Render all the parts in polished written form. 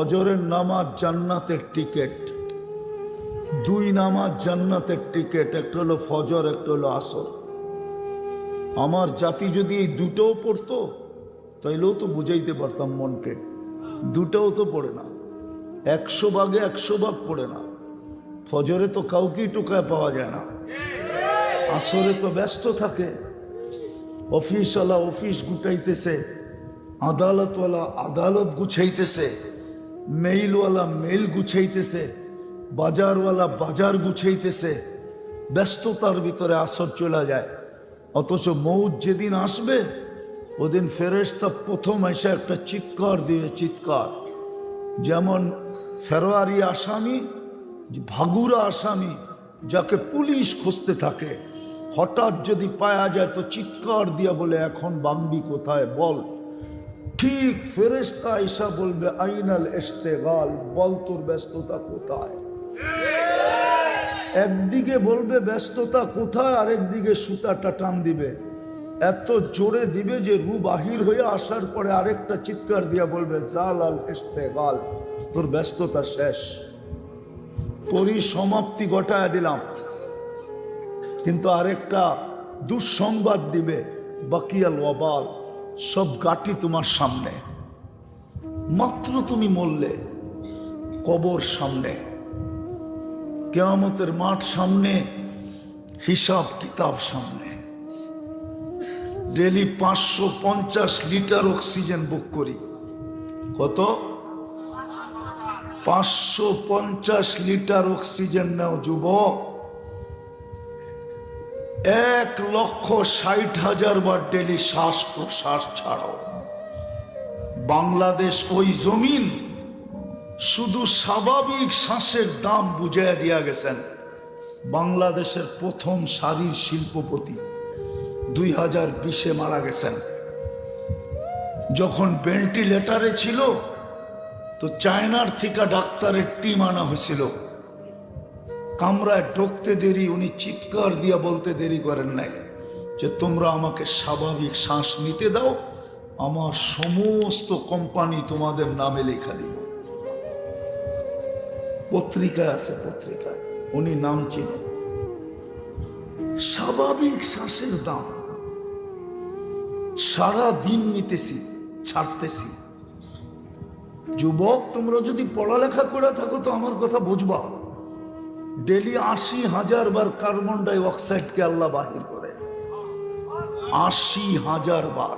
ফজরের নামাজ জান্নাতের টিকিট, দুই নামাজ জান্নাতের টিকিট, একটা হলো ফজর, একটা হলো আসর। আমার জাতি যদি এই দুটোও পড়তো তাইলেও তো বুঝাইতে পারতাম মনকে। দুটোও তো পড়ে না, 100 ভাগে 100 ভাগ পড়ে না। ফজরে তো কাউকেই টোকায় পাওয়া যায় না, আসরে তো ব্যস্ত থাকে, অফিসওয়ালা অফিস গুটাইতেছে, আদালতওয়ালা আদালত গুছাইতেছে, মেইলওয়ালা মেইল গুছাইতেছে, বাজারওয়ালা বাজার গুছাইতেছে, ব্যস্ততার ভিতরে আসর চলে যায়। অথচ মৌত যেদিন আসবে ওদিন ফেরেশতা প্রথম এসে একটা চিৎকার দিয়ে, চিৎকার যেমন ফেরারি আসামি, ভাগুরা আসামি যাকে পুলিশ খুঁজতে থাকে, হঠাৎ যদি পাওয়া যায় তো চিৎকার দিয়া বলে এখন বাম্বি কোথায় বল। ঠিক ফেরেশতা ঈসা বলবে আইনাল ইশতেগাল, বল তোর ব্যস্ততা কোথায়। একদিকে বলবে ব্যস্ততা কোথায়, আরেকদিকে সুতাটা টান দিবে, এত জোরে দিবে যে রু বাহির হয়ে আসার পরে আরেকটা চিৎকার দিয়া বলবে জালাল ইশতেগাল, তোর ব্যস্ততা শেষ, পরিসমাপ্তি ঘটায় দিলাম। কিন্তু আরেকটা দুঃসংবাদ দিবে বাকিয়াল ওয়াবাল, সব গাটি তোমার সামনে, মাত্র তুমি মরলে, কবর সামনে, কিয়ামতের মাঠ সামনে, হিসাব কিতাব সামনে। ডেলি 550 লিটার অক্সিজেন বুক করি। কত? 550 লিটার অক্সিজেন নাও যুবক, 1,60,000 বার ডেলি শ্বাস প্রশ্বাস ছাড়ো। বাংলাদেশ ওই জমিন শুধু স্বাভাবিক শ্বাসের দাম বুঝাইয়া দিয়া গেছেন। বাংলাদেশের প্রথম সারির শিল্পপতি 2020-এ মারা গেছেন। যখন ভেন্টিলেটারে ছিল তো চায়নার থেকে ডাক্তারের টিম আনা হয়েছিল, কামরায় ঢুকতে দেরি উনি চিৎকার দিয়া বলতে দেরি করেন নাই যে তোমরা আমাকে স্বাভাবিক শ্বাস নিতে দাও, আমার সমস্ত কোম্পানি তোমাদের নামে লেখা দিব। পত্রিকায় আছে, পত্রিকায় উনি নাম চিনে। স্বাভাবিক শ্বাসের দাম সারা দিন নিতেছি, ছাড়তেছি। যুবক, তোমরা যদি পড়ালেখা করে থাকো তো আমার কথা বুঝবা। ডেলি 80,000 বার কার্বন ডাই অক্সাইডকে আল্লাহ বাহির করে, 80,000 বার।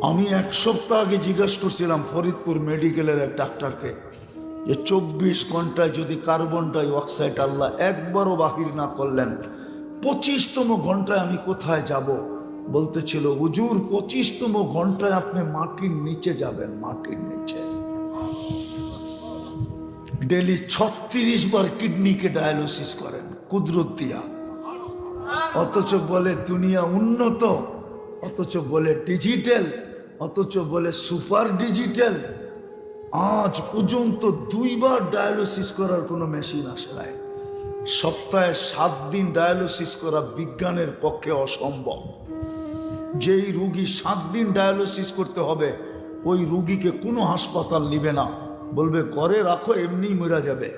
আমি 1 সপ্তাহ আগে জিজ্ঞাসা করছিলাম ফরিদপুর মেডিকেলের এক ডাক্তারকে যে 24 ঘন্টায় যদি কার্বন ডাই অক্সাইড আল্লাহ একবারও বাহির না করলেন, 25তম ঘন্টায় আমি কোথায় যাব? বলতেছিল হুজুর 25তম ঘন্টায় আপনি মাটির নিচে যাবেন, মাটির নিচে। ডেলি 36 বার কিডনিকে ডায়ালিসিস করেন কুদরত দিয়া, অথচ বলে দুনিয়া উন্নত, অথচ বলে ডিজিটাল, অথচ বলে সুপার ডিজিটাল। আজ পর্যন্ত 2 বার ডায়ালিসিস করার কোনো মেশিন আসে নাই। সপ্তাহে 7 দিন ডায়ালিসিস করা বিজ্ঞানের পক্ষে অসম্ভব। যেই রুগী 7 দিন ডায়ালিসিস করতে হবে ওই রুগীকে কোনো হাসপাতাল নিবে না, বলবে ঘরে রাখো এমনি মরে যাবে।